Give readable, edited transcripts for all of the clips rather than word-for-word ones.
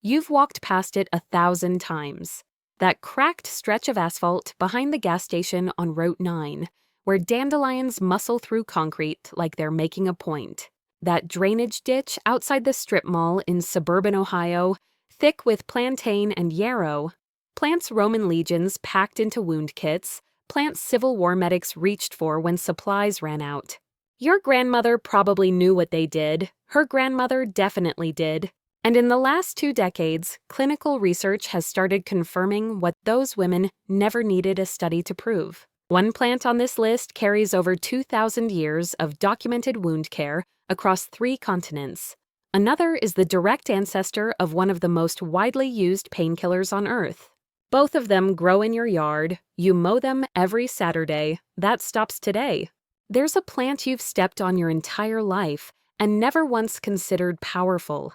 You've walked past it 1,000 times. That cracked stretch of asphalt behind the gas station on Route 9, where dandelions muscle through concrete like they're making a point. That drainage ditch outside the strip mall in suburban Ohio, thick with plantain and yarrow. Plants Roman legions packed into wound kits, plants Civil War medics reached for when supplies ran out. Your grandmother probably knew what they did. Her grandmother definitely did. And in the last 2 decades, clinical research has started confirming what those women never needed a study to prove. One plant on this list carries over 2,000 years of documented wound care across 3 continents. Another is the direct ancestor of one of the most widely used painkillers on Earth. Both of them grow in your yard. You mow them every Saturday. That stops today. There's a plant you've stepped on your entire life and never once considered powerful.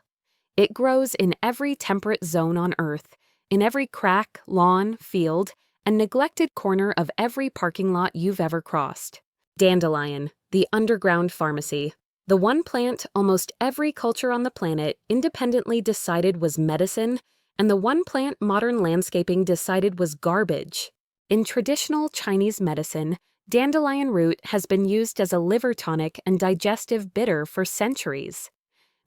It grows in every temperate zone on Earth, in every crack, lawn, field, and neglected corner of every parking lot you've ever crossed. Dandelion, the underground pharmacy. The one plant almost every culture on the planet independently decided was medicine, and the one plant modern landscaping decided was garbage. In traditional Chinese medicine, dandelion root has been used as a liver tonic and digestive bitter for centuries.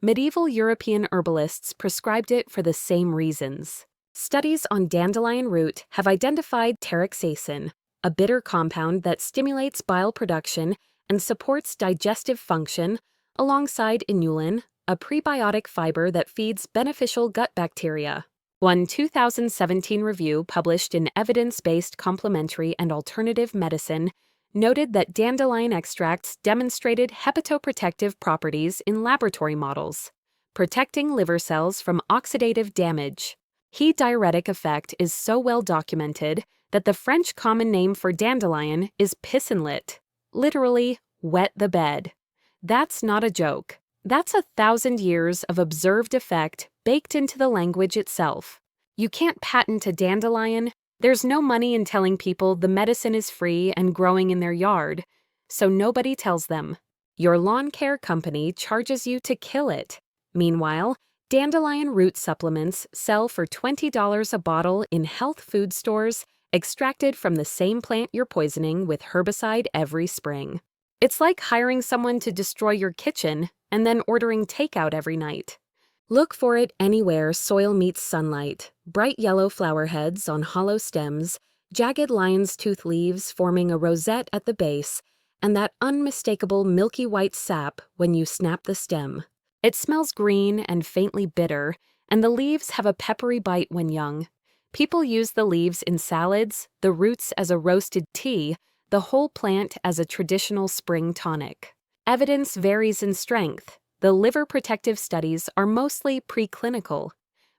Medieval European herbalists prescribed it for the same reasons. Studies on dandelion root have identified taraxacin, a bitter compound that stimulates bile production and supports digestive function, alongside inulin, a prebiotic fiber that feeds beneficial gut bacteria. One 2017 review published in Evidence-Based Complementary and Alternative Medicine noted that dandelion extracts demonstrated hepatoprotective properties in laboratory models, protecting liver cells from oxidative damage. The diuretic effect is so well documented that the French common name for dandelion is pissenlit, literally, wet the bed. That's not a joke. That's 1,000 years of observed effect baked into the language itself. You can't patent a dandelion. There's no money in telling people the medicine is free and growing in their yard, so nobody tells them. Your lawn care company charges you to kill it. Meanwhile, dandelion root supplements sell for $20 a bottle in health food stores extracted from the same plant you're poisoning with herbicide every spring. It's like hiring someone to destroy your kitchen and then ordering takeout every night. Look for it anywhere soil meets sunlight: bright yellow flower heads on hollow stems, jagged lion's tooth leaves forming a rosette at the base, and that unmistakable milky white sap when you snap the stem. It smells green and faintly bitter, and the leaves have a peppery bite when young. People use the leaves in salads, the roots as a roasted tea, the whole plant as a traditional spring tonic. Evidence varies in strength. The liver protective studies are mostly preclinical,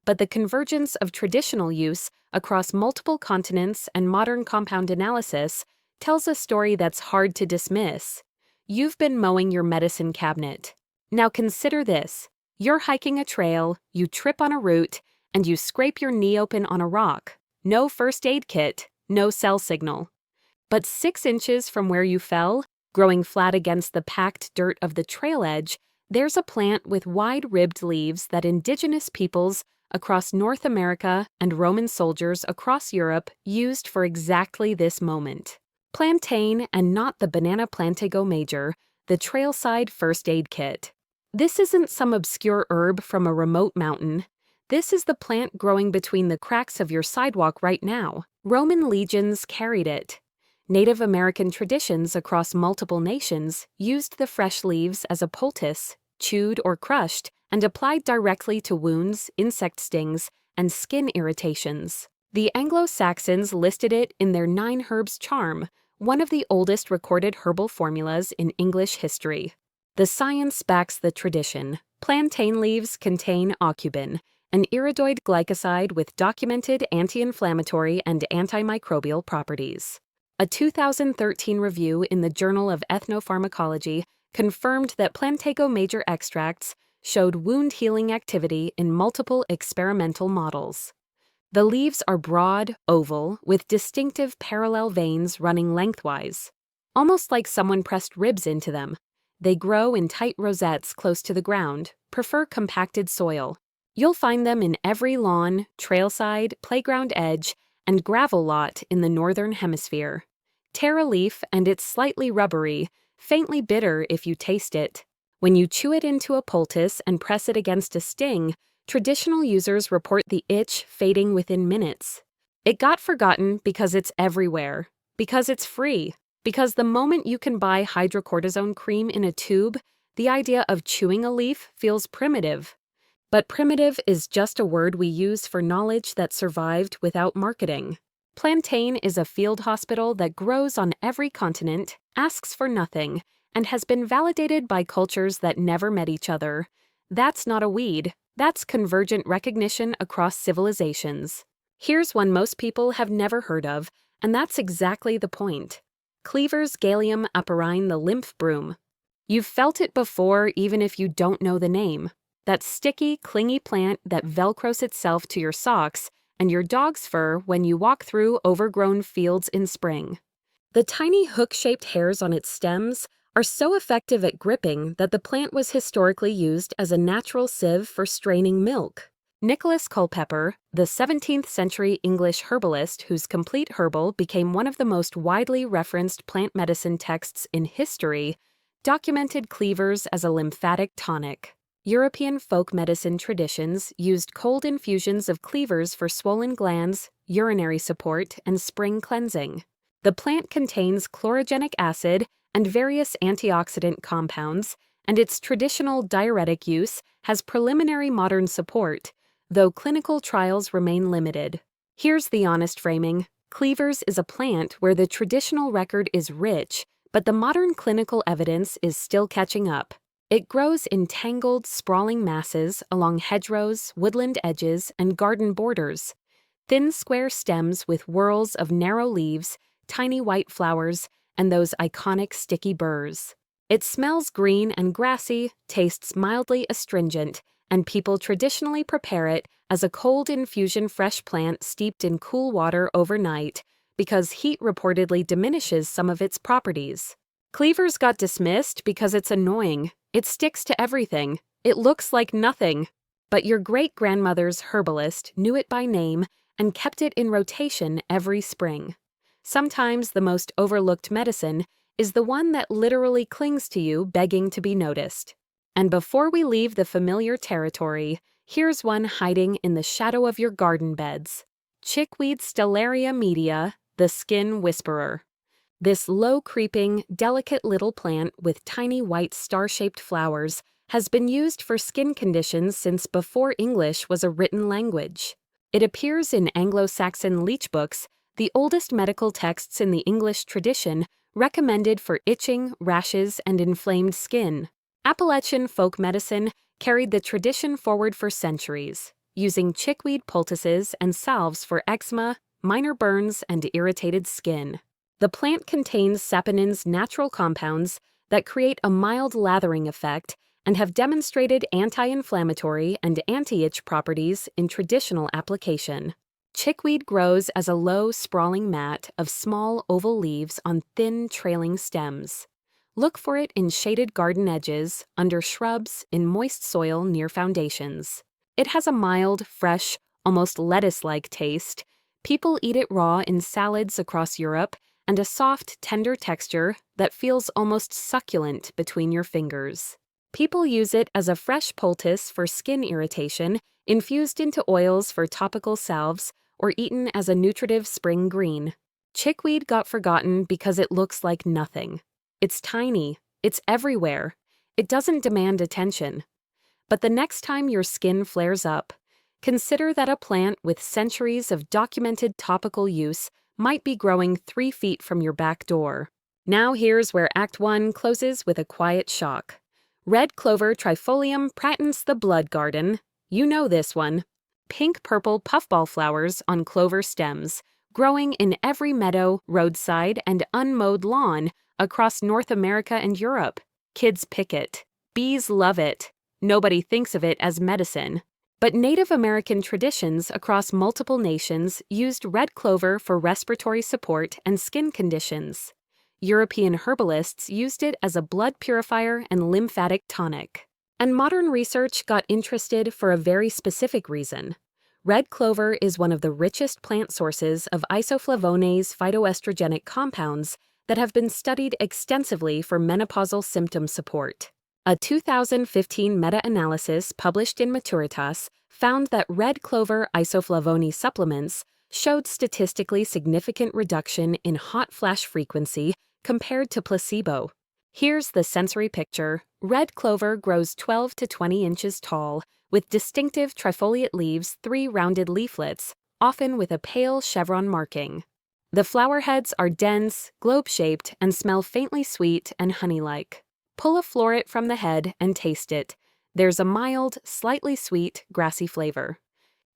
but the convergence of traditional use across multiple continents and modern compound analysis tells a story that's hard to dismiss. You've been mowing your medicine cabinet. Now consider this. You're hiking a trail, you trip on a root, and you scrape your knee open on a rock. No first aid kit, no cell signal. But 6 inches from where you fell, growing flat against the packed dirt of the trail edge, there's a plant with wide-ribbed leaves that indigenous peoples across North America and Roman soldiers across Europe used for exactly this moment. Plantain, and not the banana plantago major, the trailside first aid kit. This isn't some obscure herb from a remote mountain. This is the plant growing between the cracks of your sidewalk right now. Roman legions carried it. Native American traditions across multiple nations used the fresh leaves as a poultice, chewed or crushed, and applied directly to wounds, insect stings, and skin irritations. The Anglo-Saxons listed it in their 9 Herbs Charm, one of the oldest recorded herbal formulas in English history. The science backs the tradition. Plantain leaves contain aucubin, an iridoid glycoside with documented anti-inflammatory and antimicrobial properties. A 2013 review in the Journal of Ethnopharmacology confirmed that plantago major extracts showed wound healing activity in multiple experimental models. The leaves are broad, oval, with distinctive parallel veins running lengthwise, almost like someone pressed ribs into them. They grow in tight rosettes close to the ground, prefer compacted soil. You'll find them in every lawn, trailside, playground edge, and gravel lot in the northern hemisphere. Tear a leaf and it's slightly rubbery, faintly bitter if you taste it. When you chew it into a poultice and press it against a sting, traditional users report the itch fading within minutes. It got forgotten because it's everywhere, because it's free, because the moment you can buy hydrocortisone cream in a tube, the idea of chewing a leaf feels primitive. But primitive is just a word we use for knowledge that survived without marketing. Plantain is a field hospital that grows on every continent, asks for nothing, and has been validated by cultures that never met each other. That's not a weed, that's convergent recognition across civilizations. Here's one most people have never heard of, and that's exactly the point. Cleaver's Galium aparine, the lymph broom. You've felt it before even if you don't know the name. That sticky, clingy plant that velcros itself to your socks and your dog's fur when you walk through overgrown fields in spring. The tiny hook-shaped hairs on its stems are so effective at gripping that the plant was historically used as a natural sieve for straining milk. Nicholas Culpeper, the 17th century English herbalist whose Complete Herbal became one of the most widely referenced plant medicine texts in history, documented cleavers as a lymphatic tonic. European folk medicine traditions used cold infusions of cleavers for swollen glands, urinary support, and spring cleansing. The plant contains chlorogenic acid and various antioxidant compounds, and its traditional diuretic use has preliminary modern support, though clinical trials remain limited. Here's the honest framing. Cleavers is a plant where the traditional record is rich, but the modern clinical evidence is still catching up. It grows in tangled, sprawling masses along hedgerows, woodland edges, and garden borders. Thin square stems with whorls of narrow leaves, tiny white flowers, and those iconic sticky burrs. It smells green and grassy, tastes mildly astringent, and people traditionally prepare it as a cold infusion fresh plant steeped in cool water overnight because heat reportedly diminishes some of its properties. Cleavers got dismissed because it's annoying. It sticks to everything. It looks like nothing. But your great-grandmother's herbalist knew it by name and kept it in rotation every spring. Sometimes the most overlooked medicine is the one that literally clings to you, begging to be noticed. And before we leave the familiar territory, here's one hiding in the shadow of your garden beds. Chickweed Stellaria media, the skin whisperer. This low-creeping, delicate little plant with tiny white star-shaped flowers has been used for skin conditions since before English was a written language. It appears in Anglo-Saxon leech books, the oldest medical texts in the English tradition recommended for itching, rashes, and inflamed skin. Appalachian folk medicine carried the tradition forward for centuries, using chickweed poultices and salves for eczema, minor burns, and irritated skin. The plant contains saponin's natural compounds that create a mild lathering effect and have demonstrated anti-inflammatory and anti-itch properties in traditional application. Chickweed grows as a low, sprawling mat of small oval leaves on thin, trailing stems. Look for it in shaded garden edges, under shrubs, in moist soil near foundations. It has a mild, fresh, almost lettuce-like taste. People eat it raw in salads across Europe, and a soft, tender texture that feels almost succulent between your fingers. People use it as a fresh poultice for skin irritation, infused into oils for topical salves, or eaten as a nutritive spring green. Chickweed got forgotten because it looks like nothing. It's tiny, it's everywhere, it doesn't demand attention. But the next time your skin flares up, consider that a plant with centuries of documented topical use might be growing 3 feet from your back door. Now here's where Act 1 closes with a quiet shock. Red clover trifolium pratense the blood garden. You know this one. Pink-purple puffball flowers on clover stems, growing in every meadow, roadside, and unmowed lawn across North America and Europe. Kids pick it. Bees love it. Nobody thinks of it as medicine. But Native American traditions across multiple nations used red clover for respiratory support and skin conditions. European herbalists used it as a blood purifier and lymphatic tonic. And modern research got interested for a very specific reason. Red clover is one of the richest plant sources of isoflavones phytoestrogenic compounds that have been studied extensively for menopausal symptom support. A 2015 meta-analysis published in Maturitas found that red clover isoflavone supplements showed statistically significant reduction in hot flash frequency compared to placebo. Here's the sensory picture. Red clover grows 12 to 20 inches tall, with distinctive trifoliate leaves, 3 rounded leaflets, often with a pale chevron marking. The flower heads are dense, globe-shaped, and smell faintly sweet and honey-like. Pull a floret from the head and taste it. There's a mild, slightly sweet, grassy flavor.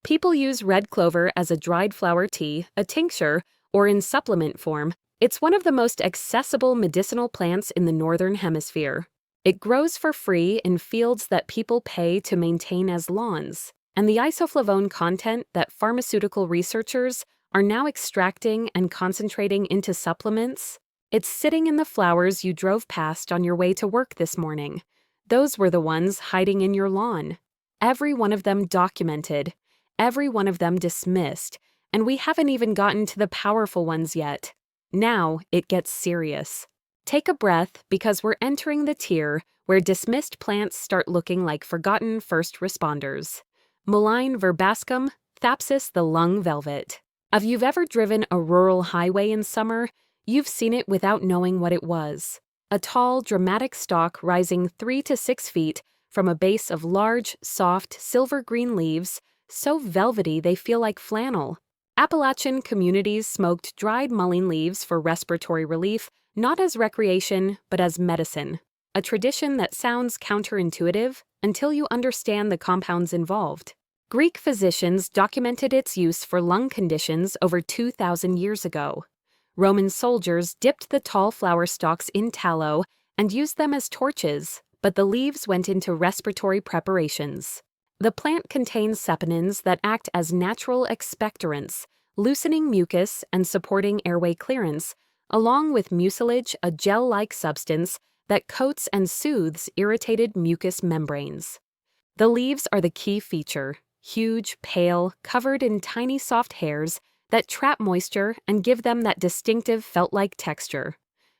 People use red clover as a dried flower tea, a tincture, or in supplement form. It's one of the most accessible medicinal plants in the Northern Hemisphere. It grows for free in fields that people pay to maintain as lawns, and the isoflavone content that pharmaceutical researchers are now extracting and concentrating into supplements, it's sitting in the flowers you drove past on your way to work this morning. Those were the ones hiding in your lawn. Every one of them documented, every one of them dismissed, and we haven't even gotten to the powerful ones yet. Now it gets serious. Take a breath, because we're entering the tier where dismissed plants start looking like forgotten first responders. Mullein verbascum, Thapsus the lung velvet. If you've ever driven a rural highway in summer, you've seen it without knowing what it was. A tall, dramatic stalk rising 3 to 6 feet from a base of large, soft, silver-green leaves, so velvety they feel like flannel. Appalachian communities smoked dried mullein leaves for respiratory relief, not as recreation, but as medicine. A tradition that sounds counterintuitive until you understand the compounds involved. Greek physicians documented its use for lung conditions over 2,000 years ago. Roman soldiers dipped the tall flower stalks in tallow and used them as torches, but the leaves went into respiratory preparations. The plant contains saponins that act as natural expectorants, loosening mucus and supporting airway clearance, along with mucilage, a gel-like substance that coats and soothes irritated mucous membranes. The leaves are the key feature, huge, pale, covered in tiny soft hairs that trap moisture and give them that distinctive felt-like texture.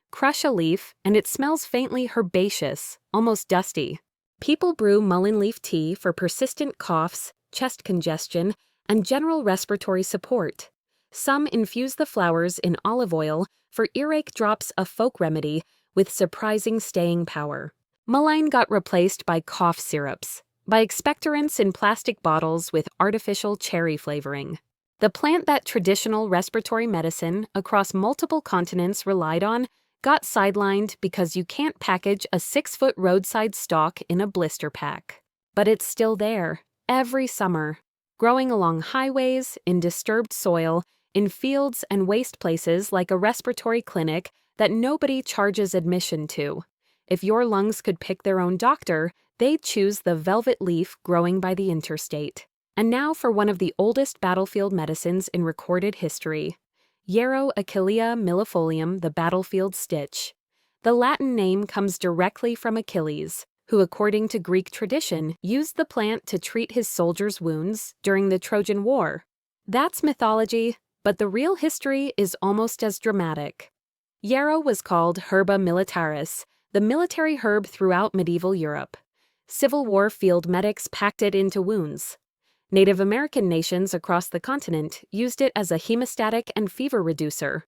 Crush a leaf, and it smells faintly herbaceous, almost dusty. People brew mullein leaf tea for persistent coughs, chest congestion, and general respiratory support. Some infuse the flowers in olive oil for earache drops, a folk remedy with surprising staying power. Mullein got replaced by cough syrups, by expectorants in plastic bottles with artificial cherry flavoring. The plant that traditional respiratory medicine across multiple continents relied on got sidelined because you can't package a 6-foot roadside stalk in a blister pack. But it's still there, every summer, growing along highways, in disturbed soil, in fields and waste places like a respiratory clinic that nobody charges admission to. If your lungs could pick their own doctor, they'd choose the velvet leaf growing by the interstate. And now for one of the oldest battlefield medicines in recorded history. Yarrow Achillea millefolium, the battlefield stitch. The Latin name comes directly from Achilles, who, according to Greek tradition, used the plant to treat his soldiers' wounds during the Trojan War. That's mythology, but the real history is almost as dramatic. Yarrow was called Herba militaris, the military herb throughout medieval Europe. Civil War field medics packed it into wounds. Native American nations across the continent used it as a hemostatic and fever reducer.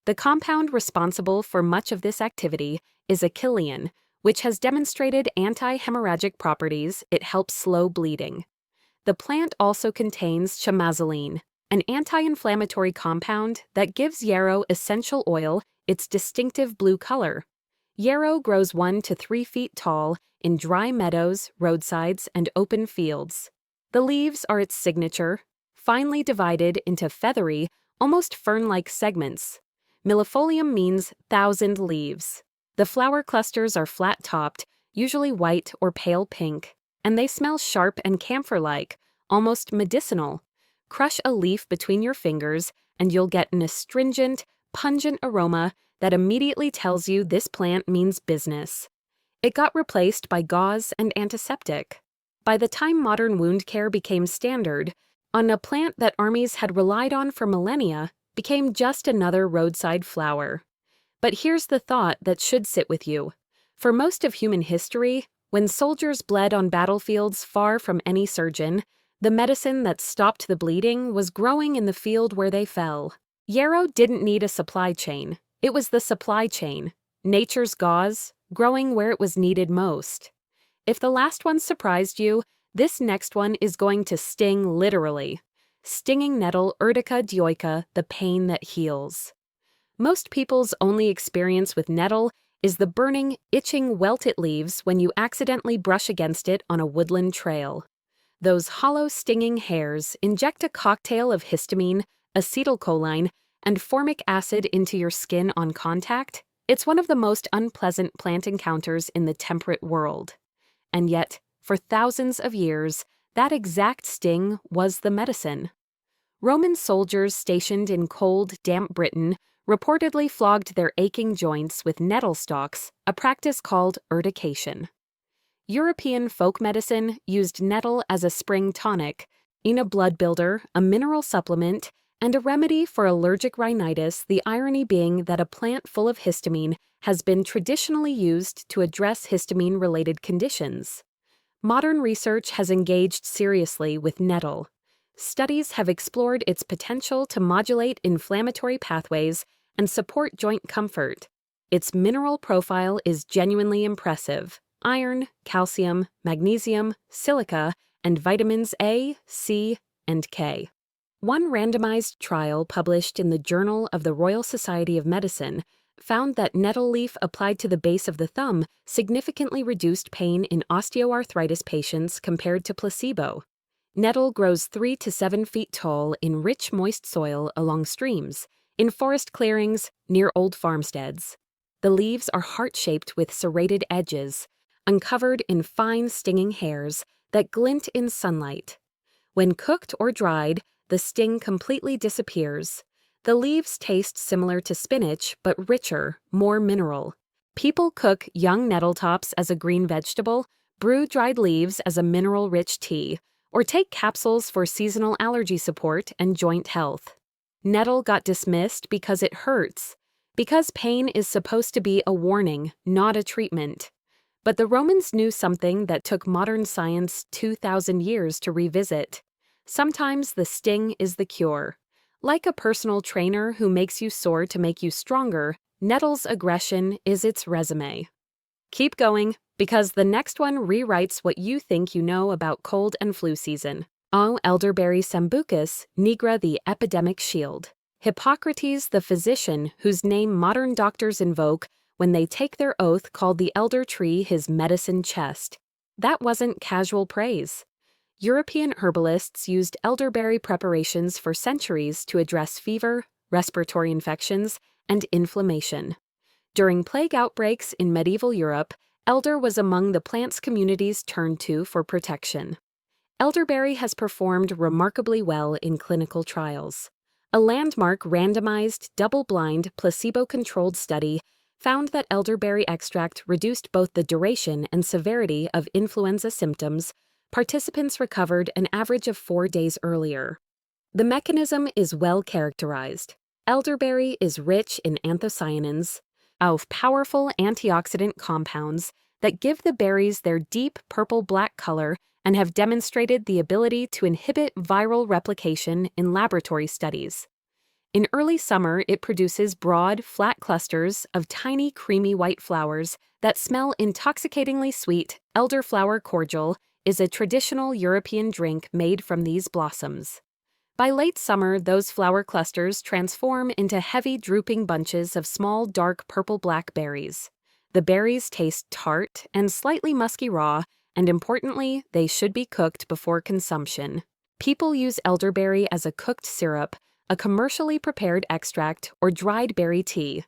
The compound responsible for much of this activity is achillean, which has demonstrated anti-hemorrhagic properties. It helps slow bleeding. The plant also contains chamazoline, an anti-inflammatory compound that gives yarrow essential oil its distinctive blue color. Yarrow grows 1 to 3 feet tall in dry meadows, roadsides, and open fields. The leaves are its signature, finely divided into feathery, almost fern-like segments. Millefolium means 1,000 leaves. The flower clusters are flat-topped, usually white or pale pink, and they smell sharp and camphor-like, almost medicinal. Crush a leaf between your fingers, and you'll get an astringent, pungent aroma that immediately tells you this plant means business. It got replaced by gauze and antiseptic. By the time modern wound care became standard, a plant that armies had relied on for millennia became just another roadside flower. But here's the thought that should sit with you. For most of human history, when soldiers bled on battlefields far from any surgeon, the medicine that stopped the bleeding was growing in the field where they fell. Yarrow didn't need a supply chain. It was the supply chain, nature's gauze, growing where it was needed most. If the last one surprised you, this next one is going to sting literally. Stinging nettle Urtica dioica, the pain that heals. Most people's only experience with nettle is the burning, itching welt it leaves when you accidentally brush against it on a woodland trail. Those hollow, stinging hairs inject a cocktail of histamine, acetylcholine, and formic acid into your skin on contact. It's one of the most unpleasant plant encounters in the temperate world. And yet, for thousands of years, that exact sting was the medicine. Roman soldiers stationed in cold, damp Britain reportedly flogged their aching joints with nettle stalks, a practice called urtication. European folk medicine used nettle as a spring tonic, in a blood builder, a mineral supplement, and a remedy for allergic rhinitis, the irony being that a plant full of histamine has been traditionally used to address histamine-related conditions. Modern research has engaged seriously with nettle. Studies have explored its potential to modulate inflammatory pathways and support joint comfort. Its mineral profile is genuinely impressive: iron, calcium, magnesium, silica, and vitamins A, C, and K. One randomized trial published in the Journal of the Royal Society of Medicine found that nettle leaf applied to the base of the thumb significantly reduced pain in osteoarthritis patients compared to placebo. Nettle grows 3 to 7 feet tall in rich, moist soil along streams, in forest clearings, near old farmsteads. The leaves are heart-shaped with serrated edges, uncovered in fine, stinging hairs that glint in sunlight. When cooked or dried, the sting completely disappears. The leaves taste similar to spinach, but richer, more mineral. People cook young nettle tops as a green vegetable, brew dried leaves as a mineral-rich tea, or take capsules for seasonal allergy support and joint health. Nettle got dismissed because it hurts, because pain is supposed to be a warning, not a treatment. But the Romans knew something that took modern science 2,000 years to revisit. Sometimes the sting is the cure. Like a personal trainer who makes you sore to make you stronger, nettle's aggression is its resume. Keep going, because the next one rewrites what you think you know about cold and flu season. Elderberry sambucus, nigra the epidemic shield. Hippocrates, the physician whose name modern doctors invoke when they take their oath, called the elder tree his medicine chest. That wasn't casual praise. European herbalists used elderberry preparations for centuries to address fever, respiratory infections, and inflammation. During plague outbreaks in medieval Europe, elder was among the plants communities turned to for protection. Elderberry has performed remarkably well in clinical trials. A landmark randomized, double-blind, placebo-controlled study found that elderberry extract reduced both the duration and severity of influenza symptoms. Participants recovered an average of 4 days earlier. The mechanism is well characterized. Elderberry is rich in anthocyanins, powerful antioxidant compounds that give the berries their deep purple-black color and have demonstrated the ability to inhibit viral replication in laboratory studies. In early summer, it produces broad, flat clusters of tiny, creamy white flowers that smell intoxicatingly sweet. Elderflower cordial is a traditional European drink made from these blossoms. By late summer, those flower clusters transform into heavy, drooping bunches of small, dark purple-black berries. The berries taste tart and slightly musky raw, and importantly, they should be cooked before consumption. People use elderberry as a cooked syrup, a commercially prepared extract, or dried berry tea.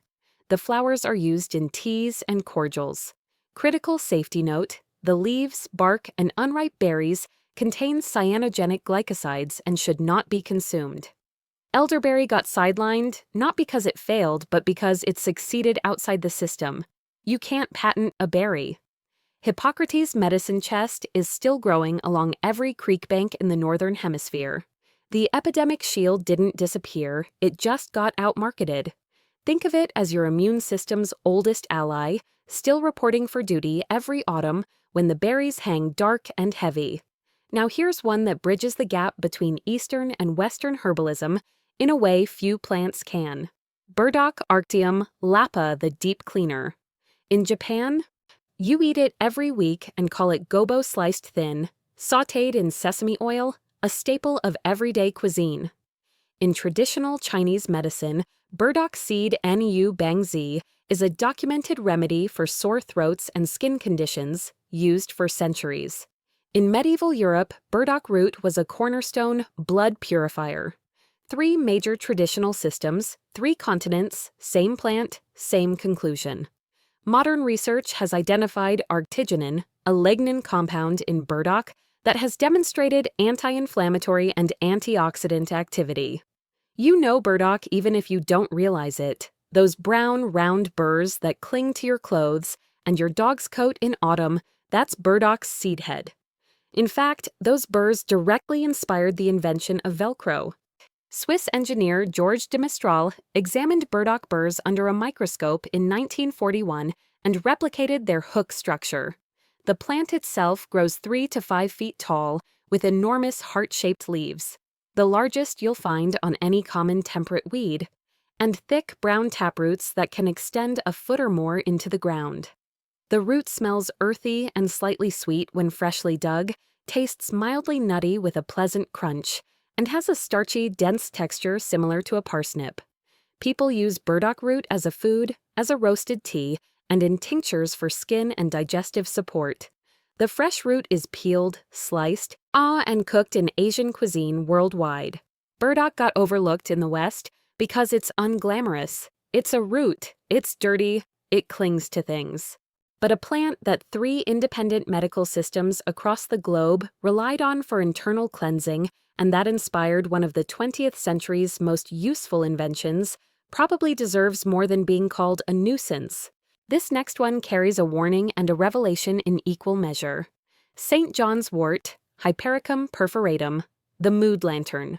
The flowers are used in teas and cordials. Critical safety note: the leaves, bark, and unripe berries contain cyanogenic glycosides and should not be consumed. Elderberry got sidelined not because it failed, but because it succeeded outside the system. You can't patent a berry. Hippocrates' medicine chest is still growing along every creek bank in the Northern Hemisphere. The epidemic shield didn't disappear, it just got outmarketed. Think of it as your immune system's oldest ally, still reporting for duty every autumn when the berries hang dark and heavy. Now here's one that bridges the gap between Eastern and Western herbalism in a way few plants can. Burdock arctium lapa, the deep cleaner. In Japan, you eat it every week and call it gobo sliced thin, sautéed in sesame oil, a staple of everyday cuisine. In traditional Chinese medicine, burdock seed NU Bangzi is a documented remedy for sore throats and skin conditions, used for centuries. In medieval Europe, burdock root was a cornerstone blood purifier. 3 major traditional systems, 3 continents, same plant, same conclusion. Modern research has identified arctigenin, a lignin compound in burdock that has demonstrated anti-inflammatory and antioxidant activity. You know burdock even if you don't realize it. Those brown, round burrs that cling to your clothes and your dog's coat in autumn, that's burdock's seed head. In fact, those burrs directly inspired the invention of Velcro. Swiss engineer Georges de Mestral examined burdock burrs under a microscope in 1941 and replicated their hook structure. The plant itself grows 3 to 5 feet tall with enormous heart-shaped leaves, the largest you'll find on any common temperate weed, and thick brown taproots that can extend a foot or more into the ground. The root smells earthy and slightly sweet when freshly dug, tastes mildly nutty with a pleasant crunch, and has a starchy, dense texture similar to a parsnip. People use burdock root as a food, as a roasted tea, and in tinctures for skin and digestive support. The fresh root is peeled, sliced, and cooked in Asian cuisine worldwide. Burdock got overlooked in the West because it's unglamorous. It's a root, it's dirty, it clings to things. But a plant that 3 independent medical systems across the globe relied on for internal cleansing and that inspired one of the 20th century's most useful inventions, probably deserves more than being called a nuisance. This next one carries a warning and a revelation in equal measure. St. John's wort, Hypericum perforatum, the mood lantern.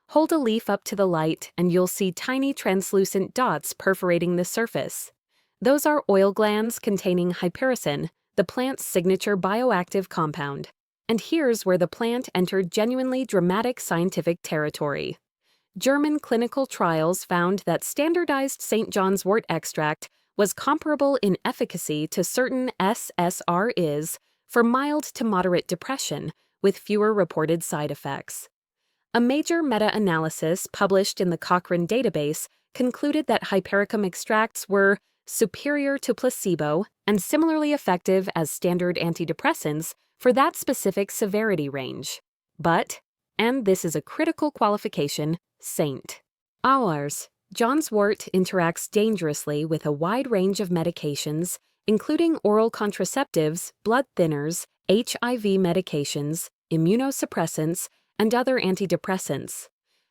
Hold a leaf up to the light and you'll see tiny translucent dots perforating the surface. Those are oil glands containing hypericin, the plant's signature bioactive compound. And here's where the plant entered genuinely dramatic scientific territory. German clinical trials found that standardized St. John's wort extract was comparable in efficacy to certain SSRIs for mild to moderate depression, with fewer reported side effects. A major meta-analysis published in the Cochrane database concluded that Hypericum extracts were superior to placebo and similarly effective as standard antidepressants for that specific severity range. But, and this is a critical qualification, St. John's wort interacts dangerously with a wide range of medications, including oral contraceptives, blood thinners, HIV medications, immunosuppressants, and other antidepressants.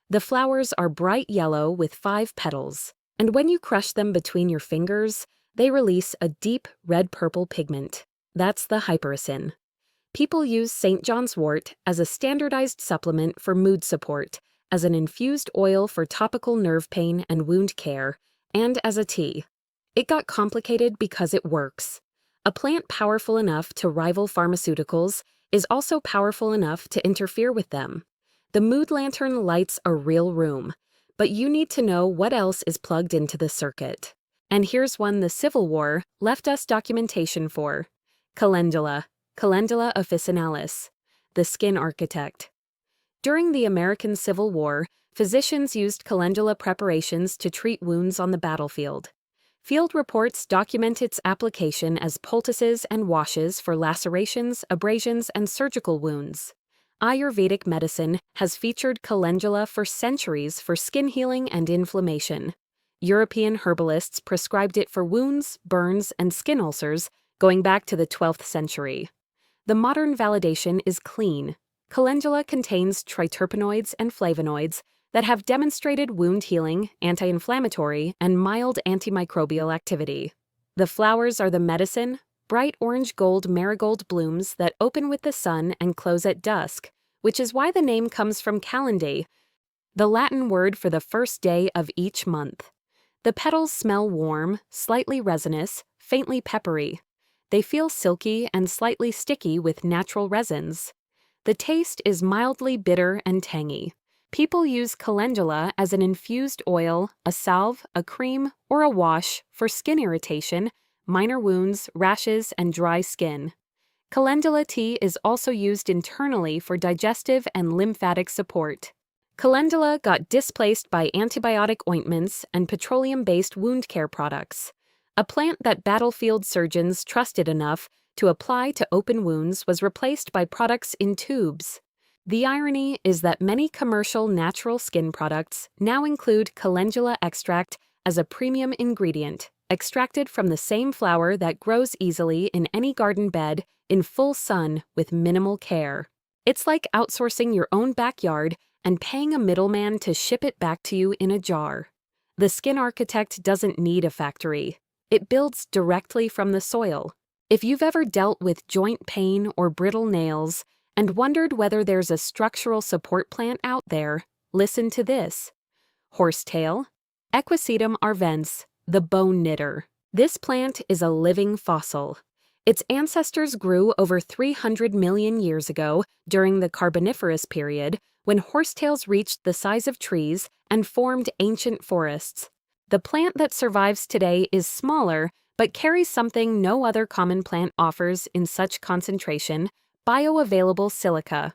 The flowers are bright yellow with 5 petals, and when you crush them between your fingers, they release a deep red-purple pigment. That's the hypericin. People use St. John's wort as a standardized supplement for mood support, as an infused oil for topical nerve pain and wound care, and as a tea. It got complicated because it works. A plant powerful enough to rival pharmaceuticals is also powerful enough to interfere with them. The mood lantern lights a real room, but you need to know what else is plugged into the circuit. And here's one the Civil War left us documentation for. Calendula officinalis, the skin architect. During the American Civil War, physicians used calendula preparations to treat wounds on the battlefield. Field reports document its application as poultices and washes for lacerations, abrasions, and surgical wounds. Ayurvedic medicine has featured calendula for centuries for skin healing and inflammation. European herbalists prescribed it for wounds, burns, and skin ulcers going back to the 12th century. The modern validation is clean. Calendula contains triterpenoids and flavonoids that have demonstrated wound healing, anti-inflammatory, and mild antimicrobial activity. The flowers are the medicine, bright orange-gold marigold blooms that open with the sun and close at dusk, which is why the name comes from calendae, the Latin word for the first day of each month. The petals smell warm, slightly resinous, faintly peppery. They feel silky and slightly sticky with natural resins. The taste is mildly bitter and tangy. People use calendula as an infused oil, a salve, a cream, or a wash for skin irritation, minor wounds, rashes, and dry skin. Calendula tea is also used internally for digestive and lymphatic support. Calendula got displaced by antibiotic ointments and petroleum-based wound care products. A plant that battlefield surgeons trusted enough to apply to open wounds was replaced by products in tubes. The irony is that many commercial natural skin products now include calendula extract as a premium ingredient, extracted from the same flower that grows easily in any garden bed in full sun with minimal care. It's like outsourcing your own backyard and paying a middleman to ship it back to you in a jar. The skin architect doesn't need a factory. It builds directly from the soil. If you've ever dealt with joint pain or brittle nails and wondered whether there's a structural support plant out there, listen to this. Horsetail, Equisetum arvense, the bone knitter. This plant is a living fossil. Its ancestors grew over 300 million years ago during the Carboniferous period, when horsetails reached the size of trees and formed ancient forests. The plant that survives today is smaller, but carries something no other common plant offers in such concentration: bioavailable silica.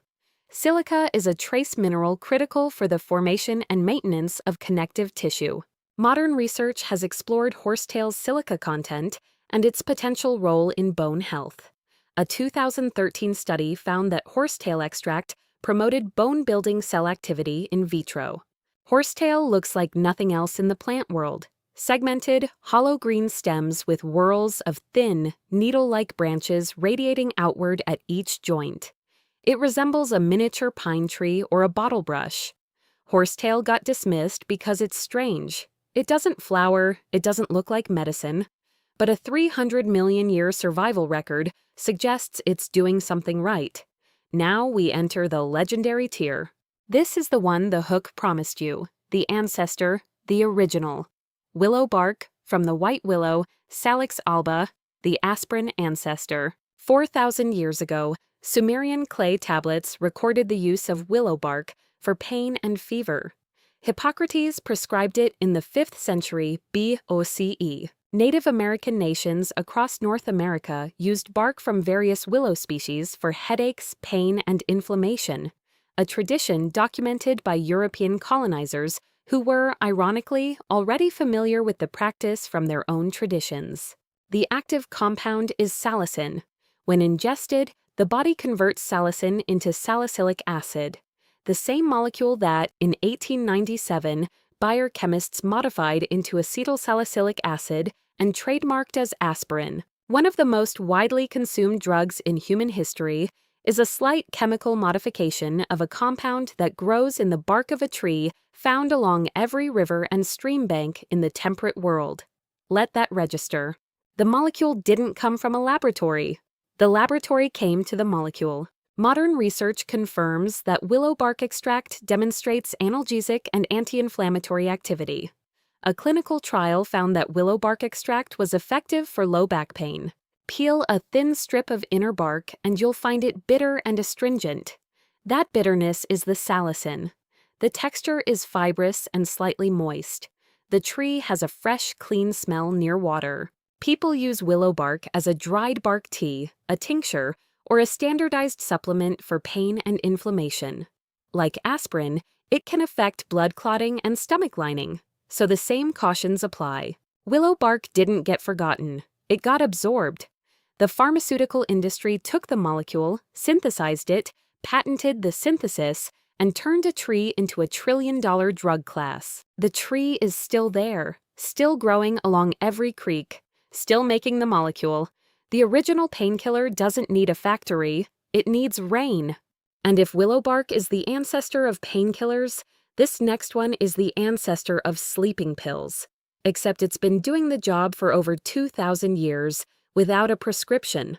Silica is a trace mineral critical for the formation and maintenance of connective tissue. Modern research has explored horsetail's silica content and its potential role in bone health. A 2013 study found that horsetail extract promoted bone-building cell activity in vitro. Horsetail looks like nothing else in the plant world. Segmented, hollow green stems with whorls of thin, needle-like branches radiating outward at each joint. It resembles a miniature pine tree or a bottle brush. Horsetail got dismissed because it's strange. It doesn't flower, it doesn't look like medicine. But a 300 million year survival record suggests it's doing something right. Now we enter the legendary tier. This is the one the hook promised you, the ancestor, the original. Willow bark, from the white willow, Salix alba, the aspirin ancestor. 4,000 years ago, Sumerian clay tablets recorded the use of willow bark for pain and fever. Hippocrates prescribed it in the 5th century BOCE. Native American nations across North America used bark from various willow species for headaches, pain, and inflammation, a tradition documented by European colonizers who were, ironically, already familiar with the practice from their own traditions. The active compound is salicin. When ingested, the body converts salicin into salicylic acid, the same molecule that, in 1897, Bayer chemists modified into acetylsalicylic acid and trademarked as aspirin. One of the most widely consumed drugs in human history is a slight chemical modification of a compound that grows in the bark of a tree found along every river and stream bank in the temperate world. Let that register. The molecule didn't come from a laboratory. The laboratory came to the molecule. Modern research confirms that willow bark extract demonstrates analgesic and anti-inflammatory activity. A clinical trial found that willow bark extract was effective for low back pain. Peel a thin strip of inner bark and you'll find it bitter and astringent. That bitterness is the salicin. The texture is fibrous and slightly moist. The tree has a fresh, clean smell near water. People use willow bark as a dried bark tea, a tincture, or a standardized supplement for pain and inflammation. Like aspirin, it can affect blood clotting and stomach lining, so the same cautions apply. Willow bark didn't get forgotten. It got absorbed. The pharmaceutical industry took the molecule, synthesized it, patented the synthesis, and turned a tree into a trillion-dollar drug class. The tree is still there, still growing along every creek, still making the molecule. The original painkiller doesn't need a factory, it needs rain. And if willow bark is the ancestor of painkillers, this next one is the ancestor of sleeping pills. Except it's been doing the job for over 2,000 years, without a prescription.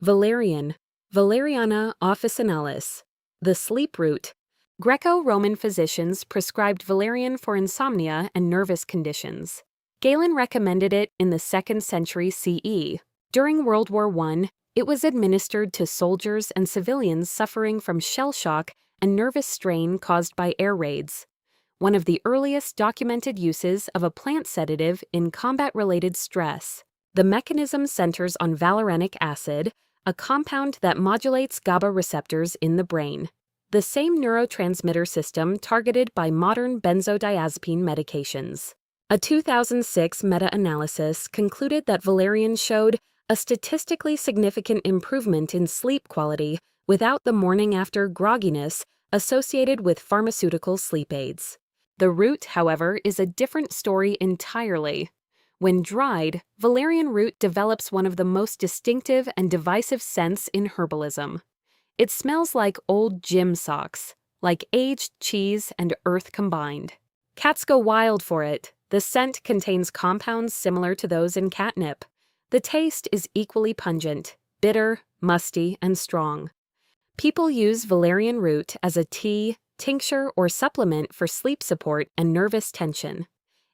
Valerian, Valeriana officinalis, the sleep root. Greco-Roman physicians prescribed valerian for insomnia and nervous conditions. Galen recommended it in the 2nd century CE. During World War I, it was administered to soldiers and civilians suffering from shell shock and nervous strain caused by air raids. One of the earliest documented uses of a plant sedative in combat-related stress. The mechanism centers on valerianic acid, a compound that modulates GABA receptors in the brain, the same neurotransmitter system targeted by modern benzodiazepine medications. A 2006 meta-analysis concluded that valerian showed a statistically significant improvement in sleep quality without the morning-after grogginess associated with pharmaceutical sleep aids. The root, however, is a different story entirely. When dried, valerian root develops one of the most distinctive and divisive scents in herbalism. It smells like old gym socks, like aged cheese and earth combined. Cats go wild for it. The scent contains compounds similar to those in catnip. The taste is equally pungent, bitter, musty, and strong. People use valerian root as a tea, tincture, or supplement for sleep support and nervous tension.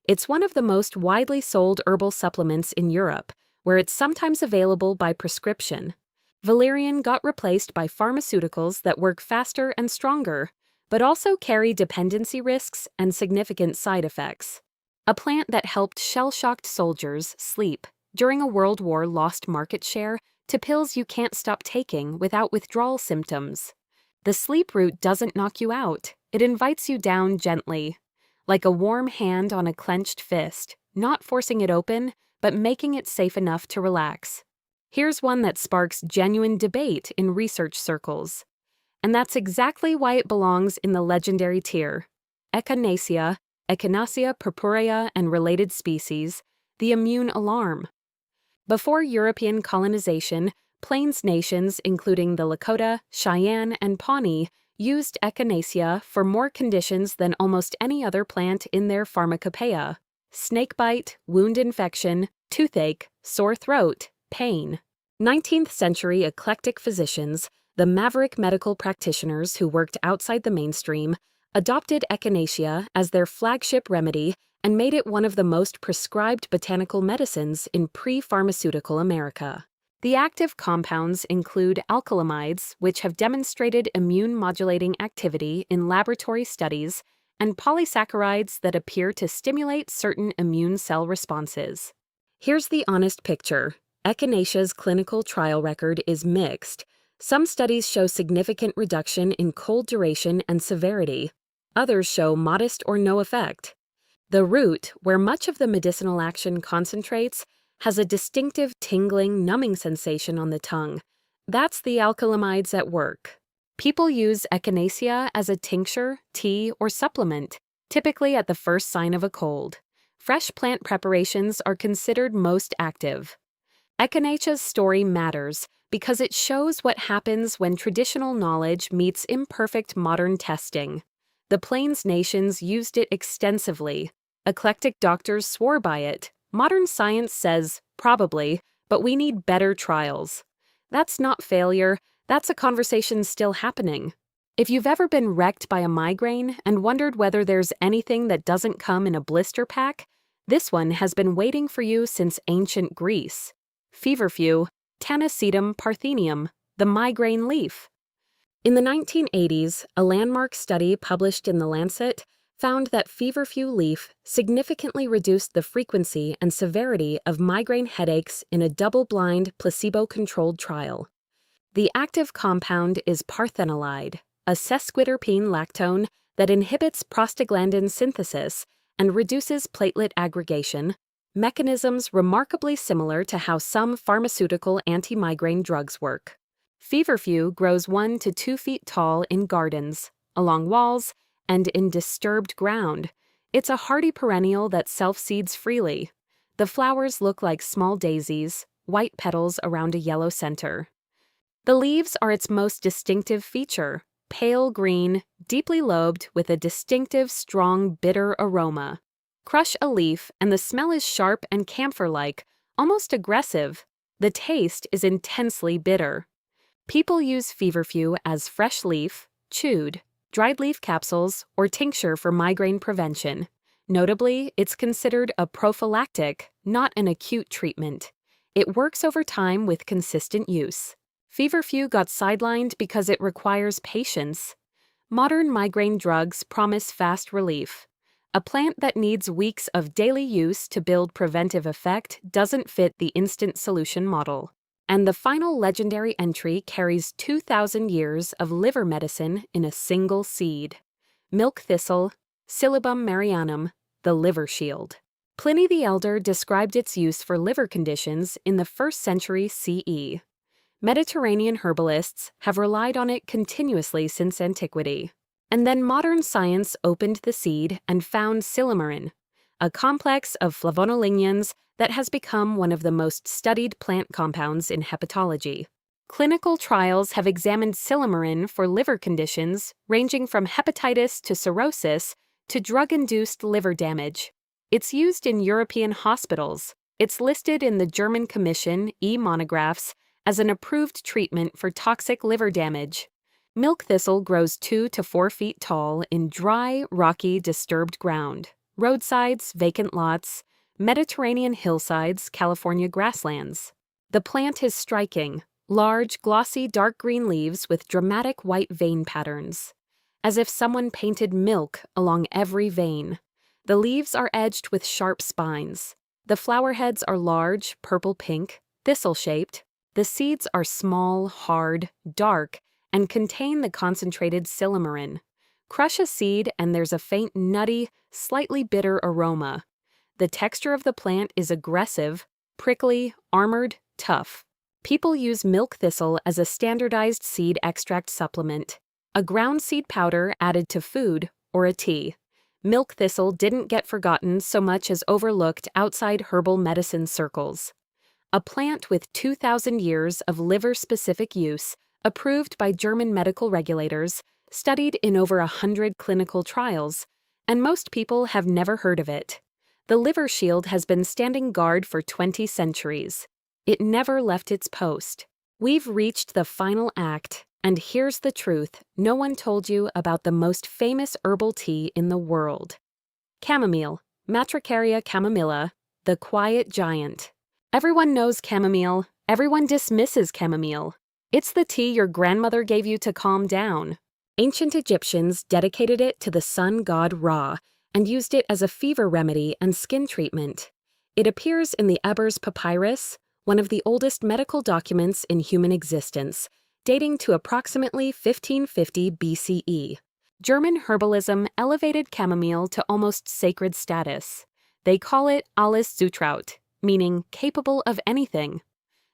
It's one of the most widely sold herbal supplements in Europe, where it's sometimes available by prescription. Valerian got replaced by pharmaceuticals that work faster and stronger, but also carry dependency risks and significant side effects. A plant that helped shell-shocked soldiers sleep during a World War lost market share to pills you can't stop taking without withdrawal symptoms. The sleep root doesn't knock you out, it invites you down gently, like a warm hand on a clenched fist, not forcing it open, but making it safe enough to relax. Here's one that sparks genuine debate in research circles. And that's exactly why it belongs in the legendary tier. Echinacea, Echinacea purpurea and related species, the immune alarm. Before European colonization, Plains nations, including the Lakota, Cheyenne, and Pawnee, used Echinacea for more conditions than almost any other plant in their pharmacopoeia: snakebite, wound infection, toothache, sore throat, pain. 19th century eclectic physicians, the maverick medical practitioners who worked outside the mainstream, adopted Echinacea as their flagship remedy and made it one of the most prescribed botanical medicines in pre-pharmaceutical America. The active compounds include alkylamides, which have demonstrated immune-modulating activity in laboratory studies, and polysaccharides that appear to stimulate certain immune cell responses. Here's the honest picture. Echinacea's clinical trial record is mixed. Some studies show significant reduction in cold duration and severity. Others show modest or no effect. The root, where much of the medicinal action concentrates, has a distinctive tingling, numbing sensation on the tongue. That's the alkylamides at work. People use Echinacea as a tincture, tea, or supplement, typically at the first sign of a cold. Fresh plant preparations are considered most active. Echinacea's story matters because it shows what happens when traditional knowledge meets imperfect modern testing. The Plains nations used it extensively. Eclectic doctors swore by it. Modern science says, probably, but we need better trials. That's not failure, that's a conversation still happening. If you've ever been wrecked by a migraine and wondered whether there's anything that doesn't come in a blister pack, this one has been waiting for you since ancient Greece. Feverfew, Tanacetum parthenium, the migraine leaf. In the 1980s, a landmark study published in The Lancet found that feverfew leaf significantly reduced the frequency and severity of migraine headaches in a double-blind, placebo-controlled trial. The active compound is parthenolide, a sesquiterpene lactone that inhibits prostaglandin synthesis and reduces platelet aggregation, mechanisms remarkably similar to how some pharmaceutical anti-migraine drugs work. Feverfew grows 1 to 2 feet tall in gardens, along walls, and in disturbed ground. It's a hardy perennial that self-seeds freely. The flowers look like small daisies, white petals around a yellow center. The leaves are its most distinctive feature, pale green, deeply lobed with a distinctive, strong, bitter aroma. Crush a leaf and the smell is sharp and camphor-like, almost aggressive. The taste is intensely bitter. People use feverfew as fresh leaf, chewed, dried leaf capsules, or tincture for migraine prevention. Notably, it's considered a prophylactic, not an acute treatment. It works over time with consistent use. Feverfew got sidelined because it requires patience. Modern migraine drugs promise fast relief. A plant that needs weeks of daily use to build preventive effect doesn't fit the instant solution model. And the final legendary entry carries 2,000 years of liver medicine in a single seed. Milk thistle, Silybum marianum, the liver shield. Pliny the Elder described its use for liver conditions in the 1st century CE. Mediterranean herbalists have relied on it continuously since antiquity. And then modern science opened the seed and found silymarin, a complex of flavonolignin that has become one of the most studied plant compounds in hepatology. Clinical trials have examined silymarin for liver conditions ranging from hepatitis to cirrhosis to drug-induced liver damage. It's used in European hospitals. It's listed in the German Commission e-monographs as an approved treatment for toxic liver damage. Milk thistle grows 2 to 4 feet tall in dry, rocky, disturbed ground, roadsides, vacant lots, Mediterranean hillsides, California grasslands. The plant is striking, large, glossy, dark green leaves with dramatic white vein patterns, as if someone painted milk along every vein. The leaves are edged with sharp spines. The flower heads are large, purple-pink, thistle-shaped. The seeds are small, hard, dark, and contain the concentrated silymarin. Crush a seed and there's a faint nutty, slightly bitter aroma. The texture of the plant is aggressive, prickly, armored, tough. People use milk thistle as a standardized seed extract supplement, a ground seed powder added to food, or a tea. Milk thistle didn't get forgotten so much as overlooked outside herbal medicine circles. A plant with 2,000 years of liver-specific use, approved by German medical regulators, studied in over 100 clinical trials, and most people have never heard of it. The liver shield has been standing guard for 20 centuries. It never left its post. We've reached the final act, and here's the truth no one told you about the most famous herbal tea in the world. Chamomile, Matricaria chamomilla, the quiet giant. Everyone knows chamomile. Everyone dismisses chamomile. It's the tea your grandmother gave you to calm down. Ancient Egyptians dedicated it to the sun god Ra and used it as a fever remedy and skin treatment. It appears in the Ebers Papyrus, one of the oldest medical documents in human existence, dating to approximately 1550 BCE. German herbalism elevated chamomile to almost sacred status. They call it alles Zutraut, meaning capable of anything.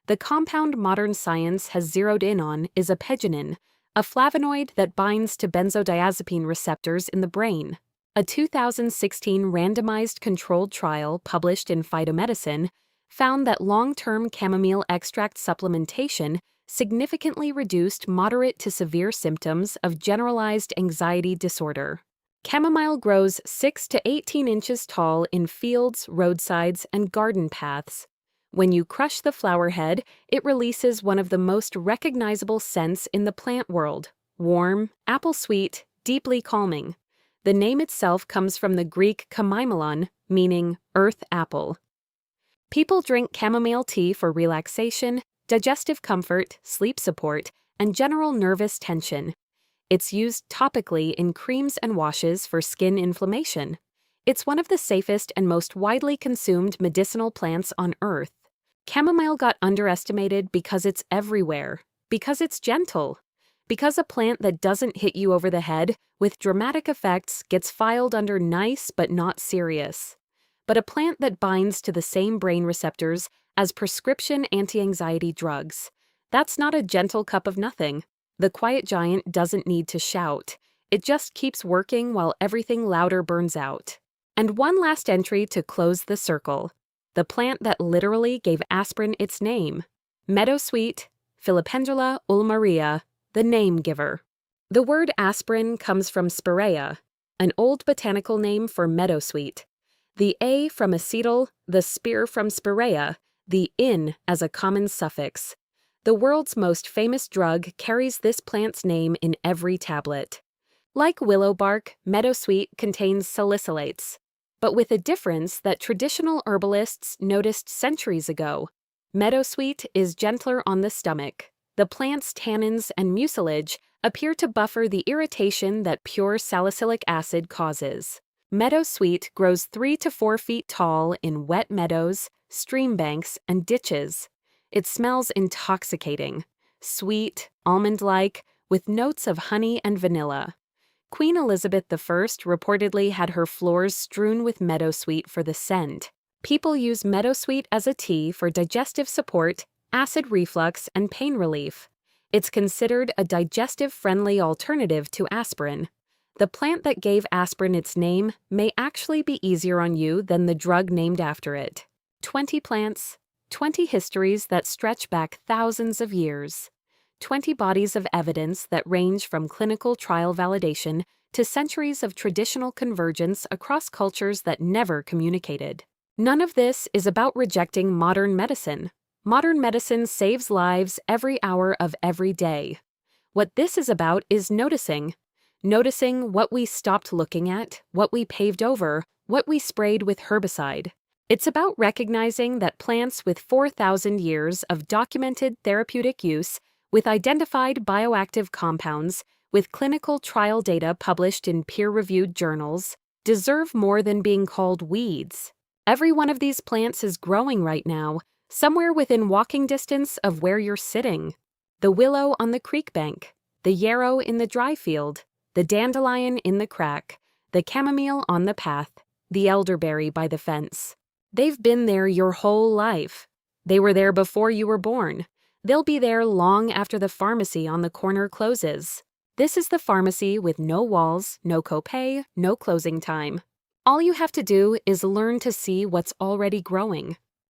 The compound modern science has zeroed in on is apigenin, a flavonoid that binds to benzodiazepine receptors in the brain. A 2016 randomized controlled trial published in Phytomedicine found that long-term chamomile extract supplementation significantly reduced moderate to severe symptoms of generalized anxiety disorder. Chamomile grows 6 to 18 inches tall in fields, roadsides, and garden paths. When you crush the flower head, it releases one of the most recognizable scents in the plant world: warm, apple-sweet, deeply calming. The name itself comes from the Greek chamaimelon, meaning earth apple. People drink chamomile tea for relaxation, digestive comfort, sleep support, and general nervous tension. It's used topically in creams and washes for skin inflammation. It's one of the safest and most widely consumed medicinal plants on Earth. Chamomile got underestimated because it's everywhere, because it's gentle, because a plant that doesn't hit you over the head with dramatic effects gets filed under nice but not serious. But a plant that binds to the same brain receptors as prescription anti-anxiety drugs. That's not a gentle cup of nothing. The quiet giant doesn't need to shout. It just keeps working while everything louder burns out. And one last entry to close the circle. The plant that literally gave aspirin its name. Meadowsweet, Filipendula ulmaria, the name giver. The word aspirin comes from spirea, an old botanical name for meadowsweet. The A from acetyl, the spear from spirea, the "in" as a common suffix. The world's most famous drug carries this plant's name in every tablet. Like willow bark, meadowsweet contains salicylates, but with a difference that traditional herbalists noticed centuries ago. Meadowsweet is gentler on the stomach. The plant's tannins and mucilage appear to buffer the irritation that pure salicylic acid causes. Meadowsweet grows 3 to 4 feet tall in wet meadows, stream banks, and ditches. It smells intoxicating, sweet, almond-like, with notes of honey and vanilla. Queen Elizabeth I reportedly had her floors strewn with meadowsweet for the scent. People use meadowsweet as a tea for digestive support, acid reflux, and pain relief. It's considered a digestive-friendly alternative to aspirin. The plant that gave aspirin its name may actually be easier on you than the drug named after it. 20 plants, 20 histories that stretch back thousands of years. 20 bodies of evidence that range from clinical trial validation to centuries of traditional convergence across cultures that never communicated. None of this is about rejecting modern medicine. Modern medicine saves lives every hour of every day. What this is about is noticing. Noticing what we stopped looking at, what we paved over, what we sprayed with herbicide. It's about recognizing that plants with 4,000 years of documented therapeutic use, with identified bioactive compounds, with clinical trial data published in peer-reviewed journals, deserve more than being called weeds. Every one of these plants is growing right now, somewhere within walking distance of where you're sitting. The willow on the creek bank, the yarrow in the dry field, the dandelion in the crack, the chamomile on the path, the elderberry by the fence. They've been there your whole life. They were there before you were born. They'll be there long after the pharmacy on the corner closes. This is the pharmacy with no walls, no copay, no closing time. All you have to do is learn to see what's already growing.